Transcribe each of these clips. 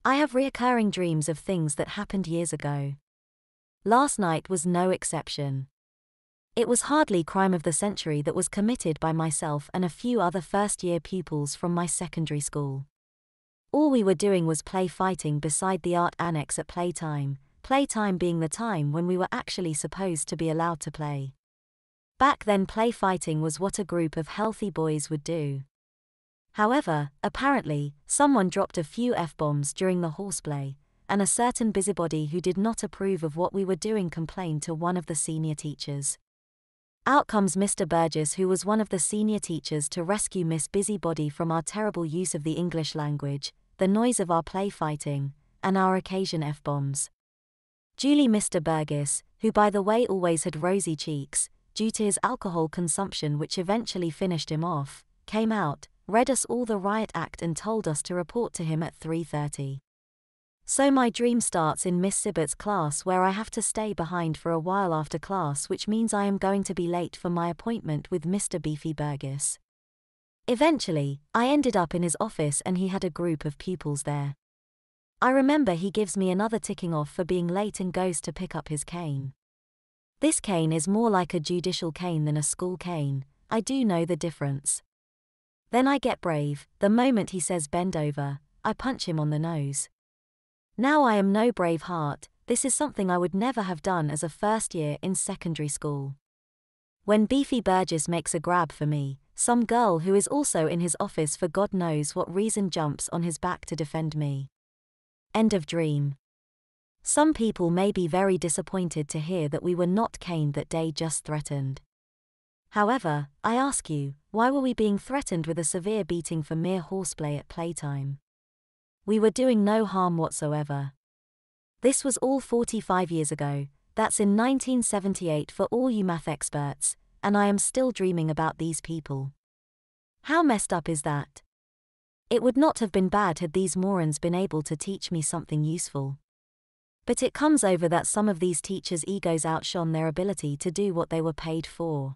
I have reoccurring dreams of things that happened years ago. Last night was no exception. It was hardly crime of the century that was committed by myself and a few other first-year pupils from my secondary school. All we were doing was play fighting beside the art annex at playtime being the time when we were actually supposed to be allowed to play. Back then, play fighting was what a group of healthy boys would do. However, apparently, someone dropped a few F-bombs during the horseplay, and a certain busybody who did not approve of what we were doing complained to one of the senior teachers. Out comes Mr. Burgess, who was one of the senior teachers, to rescue Miss Busybody from our terrible use of the English language, the noise of our play fighting, and our occasion F-bombs. Duly Mr. Burgess, who by the way always had rosy cheeks, due to his alcohol consumption which eventually finished him off, came out, read us all the riot act and told us to report to him at 3:30. So my dream starts in Miss Sibbert's class, where I have to stay behind for a while after class, which means I am going to be late for my appointment with Mr. Beefy Burgess. Eventually, I ended up in his office and he had a group of pupils there. I remember he gives me another ticking off for being late and goes to pick up his cane. This cane is more like a judicial cane than a school cane, I do know the difference. Then I get brave. The moment he says bend over, I punch him on the nose. Now I am no brave heart, this is something I would never have done as a first year in secondary school. When Beefy Burgess makes a grab for me, some girl who is also in his office for God knows what reason jumps on his back to defend me. End of dream. Some people may be very disappointed to hear that we were not caned that day, just threatened. However, I ask you, why were we being threatened with a severe beating for mere horseplay at playtime? We were doing no harm whatsoever. This was all 45 years ago, that's in 1978 for all you math experts, and I am still dreaming about these people. How messed up is that? It would not have been bad had these morons been able to teach me something useful. But it comes over that some of these teachers' egos outshone their ability to do what they were paid for.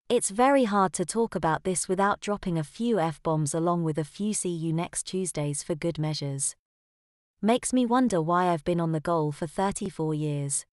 It's very hard to talk about this without dropping a few F-bombs along with a few see you next Tuesdays for good measures. Makes me wonder why I've been on the goal for 34 years.